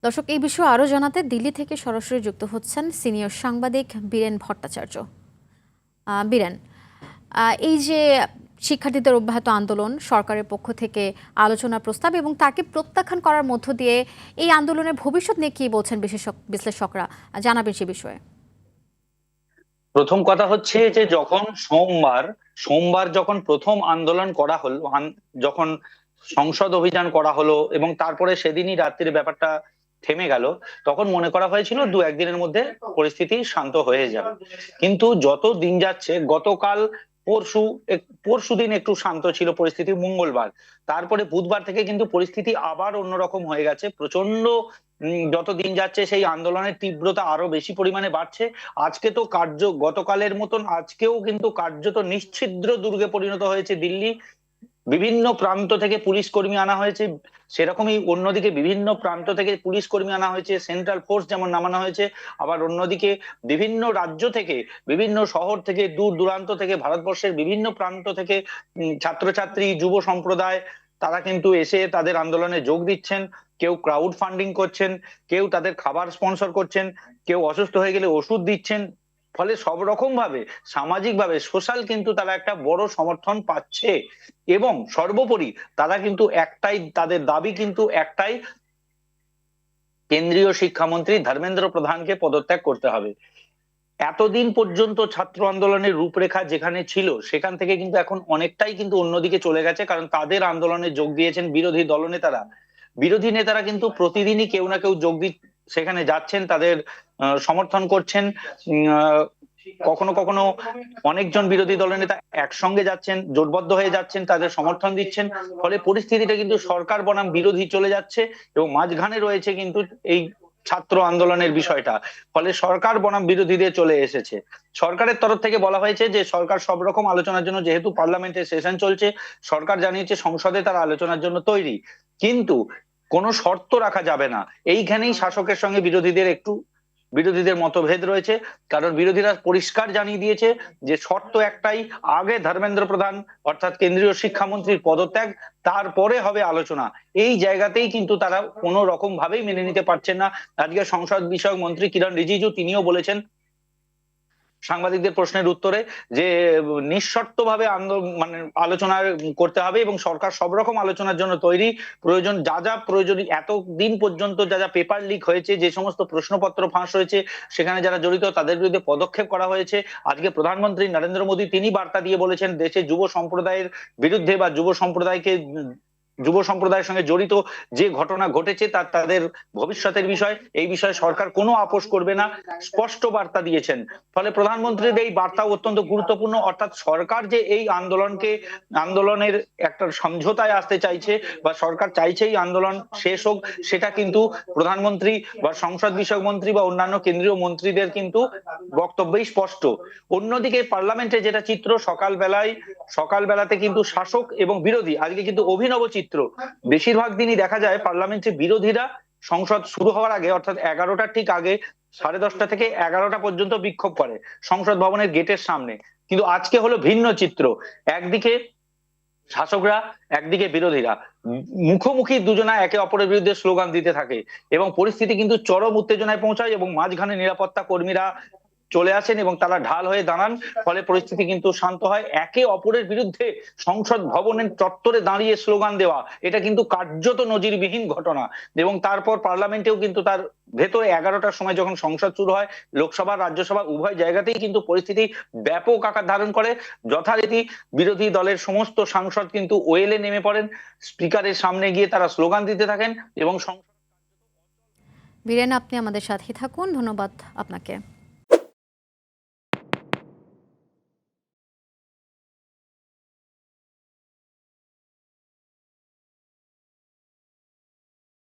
দর্শক, এই বিষয়ে আরও জানাতে দিল্লি থেকে সরাসরি যুক্ত হচ্ছেন সিনিয়র সাংবাদিক বীরেন ভট্টাচার্য। বীরেন, এই যে শিক্ষার্থীদের অব্যাহত আন্দোলন, সরকারের পক্ষ থেকে আলোচনার প্রস্তাব এবং তাকে প্রত্যাখ্যান করার মধ্য দিয়ে এই আন্দোলনের ভবিষ্যৎ নিয়ে কি বলছেন বিশ্লেষকরা, জানাবেন সে বিষয়ে। প্রথম কথা হচ্ছে যে যখন সোমবার যখন প্রথম আন্দোলন করা হলো, যখন সংসদ অভিযান করা হলো এবং তারপরে সেদিনই রাত্রির ব্যাপারটা থেমে গেল, তখন মনে করা হয়েছিল দু একদিনের মধ্যে পরিস্থিতি শান্ত হয়ে যাবে। কিন্তু যত দিন যাচ্ছে, গতকাল পরশু পরশুদিন একটু শান্ত ছিল পরিস্থিতি, মঙ্গলবার, তারপরে বুধবার থেকে কিন্তু পরিস্থিতি আবার অন্যরকম হয়ে গেছে। প্রচন্ড যত দিন যাচ্ছে সেই আন্দোলনের তীব্রতা আরো বেশি পরিমাণে বাড়ছে। আজকে তো গতকালের মতন আজকেও কিন্তু কার্যত নিশ্ছিদ্র দুর্গে পরিণত হয়েছে দিল্লি। বিভিন্ন প্রান্ত থেকে পুলিশ কর্মী আনা হয়েছে, সেরকমই অন্যদিকে বিভিন্ন প্রান্ত থেকে পুলিশ কর্মী আনা হয়েছে, সেন্ট্রাল ফোর্স যেমন নামানো হয়েছে, আবার অন্যদিকে বিভিন্ন রাজ্য থেকে, বিভিন্ন শহর থেকে, দূর দূরান্ত থেকে, ভারতবর্ষের বিভিন্ন প্রান্ত থেকে ছাত্রছাত্রী, যুব সম্প্রদায়, তারা কিন্তু এসে তাদের আন্দোলনে যোগ দিচ্ছেন। কেউ ক্রাউড ফান্ডিং করছেন, কেউ তাদের খাবার স্পন্সর করছেন, কেউ অসুস্থ হয়ে গেলে ওষুধ দিচ্ছেন। ফলে সব রকম ভাবে, সামাজিক ভাবে, সোশ্যাল কিন্তু তারা একটা বড় সমর্থন পাচ্ছে। এবং সর্বোপরি তারা কিন্তু একটাই, তাদের দাবি কিন্তু একটাই, কেন্দ্রীয় শিক্ষামন্ত্রী ধর্মেন্দ্র প্রধানকে পদত্যাগ করতে হবে। এতদিন পর্যন্ত ছাত্র আন্দোলনের রূপরেখা যেখানে ছিল, সেখান থেকে কিন্তু এখন অনেকটাই কিন্তু অন্যদিকে চলে গেছে, কারণ তাদের আন্দোলনে যোগ দিয়েছেন বিরোধী দলনেতারা। বিরোধী নেতারা কিন্তু প্রতিদিনই কেউ না কেউ সেখানে যাচ্ছেন, তাদের সমর্থন করছেন। কখনো কখনো অনেকজন বিরোধী দলের নেতা একসঙ্গে যাচ্ছেন, জোটবদ্ধ হয়ে যাচ্ছেন, তাদের সমর্থন দিচ্ছেন। ফলে পরিস্থিতিটা কিন্তু সরকার বনাম বিরোধী চলে যাচ্ছে এবং মাঝখানে রয়েছে কিন্তু এই ছাত্র আন্দোলনের বিষয়টা। ফলে সরকার বনাম বিরোধীদের চলে এসেছে। সরকারের তরফ থেকে বলা হয়েছে যে সরকার সব রকম আলোচনার জন্য, যেহেতু পার্লামেন্টের সেশন চলছে, সরকার জানিয়েছে সংসদে তারা আলোচনার জন্য তৈরি, কিন্তু কোনো শর্ত রাখা যাবে না। এইখানেই শাসকের সঙ্গে বিরোধীদের মতভেদ রয়েছে। কারণ বিরোধীরা পরিষ্কার জানিয়ে দিয়েছে যে শর্ত একটাই, আগে ধর্মেন্দ্র প্রধান অর্থাৎ কেন্দ্রীয় শিক্ষামন্ত্রীর পদত্যাগ, তারপরে হবে আলোচনা। এই জায়গাতেই কিন্তু তারা কোনো রকম ভাবেই মেনে নিতে পারছেন না। আজকে সংসদ বিষয়ক মন্ত্রী কিরণ রিজিজু তিনিও বলেছেন সাংবাদিকদের প্রশ্নের উত্তরে যে নিঃশর্তভাবে মানে আলোচনা করতে হবে এবং সরকার সব রকম আলোচনার জন্য তৈরি। প্রয়োজন যা যা প্রয়োজনীয়, এতদিন পর্যন্ত যা যা পেপার লিক হয়েছে, যে সমস্ত প্রশ্নপত্র ফাঁস হয়েছে, সেখানে যারা জড়িত তাদের বিরুদ্ধে পদক্ষেপ করা হয়েছে। আজকে প্রধানমন্ত্রী নরেন্দ্র মোদী তিনি বার্তা দিয়ে বলেছেন দেশে যুব সম্প্রদায়ের বিরুদ্ধে বা যুব সম্প্রদায়ের সঙ্গে জড়িত যে ঘটনা ঘটেছে তাদের ভবিষ্যতের বিষয়, এই বিষয়ে সরকার কোনো আপোষ করবে না, স্পষ্ট বার্তা দিয়েছেন। ফলে প্রধানমন্ত্রীর এই বার্তা অত্যন্ত গুরুত্বপূর্ণ। অর্থাৎ সরকার যে এই আন্দোলনের একটা সমঝোতায় আসতে চাইছে বা সরকার চাইছে এই আন্দোলন শেষ হোক, সেটা কিন্তু প্রধানমন্ত্রী বা সংসদ বিষয়ক মন্ত্রী বা অন্যান্য কেন্দ্রীয় মন্ত্রীদের কিন্তু বক্তব্যই স্পষ্ট। অন্যদিকে পার্লামেন্টে যেটা চিত্র, সকালবেলাতে কিন্তু শাসক এবং বিরোধী আজকে কিন্তু অভিনব চিত্র। বেশিরভাগ দিনই দেখা যায় পার্লামেন্টে বিরোধীরা সংসদ শুরু হওয়ার আগে, অর্থাৎ 11টার ঠিক আগে, 10:30 থেকে 11টা পর্যন্ত বিক্ষোভ করে সংসদ ভবনের গেটের সামনে। কিন্তু আজকে হলো ভিন্ন চিত্র। একদিকে শাসকরা, একদিকে বিরোধীরা মুখোমুখি দুজনা একে অপরের বিরুদ্ধে স্লোগান দিতে থাকে এবং পরিস্থিতি কিন্তু চরম উত্তেজনায় পৌঁছায় এবং মাঝখানে নিরাপত্তা কর্মীরা চলে আসেন এবং তারা ঢাল হয়ে দাঁড়ান। ফলে পরিস্থিতি কিন্তু শান্ত হয়। একে অপরের বিরুদ্ধে সংসদ ভবনের চত্বরে দাঁড়িয়ে স্লোগান দেওয়া, এটা কিন্তু কার্যত নজিরবিহীন ঘটনা। এবং তারপর পার্লামেন্টেও কিন্তু তার ভেতরে 11টার সময় যখন সংসদ শুরু হয়, লোকসভা রাজ্যসভা উভয় জায়গাতেই কিন্তু পরিস্থিতি ব্যাপক আকার ধারণ করে। যথারীতি বিরোধী দলের সমস্ত সাংসদ কিন্তু ওয়েলে নেমে পড়েন, স্পিকারের সামনে গিয়ে তারা স্লোগান দিতে থাকেন এবং বীরেন, আপনি আমাদের সাথে থাকুন, ধন্যবাদ আপনাকে।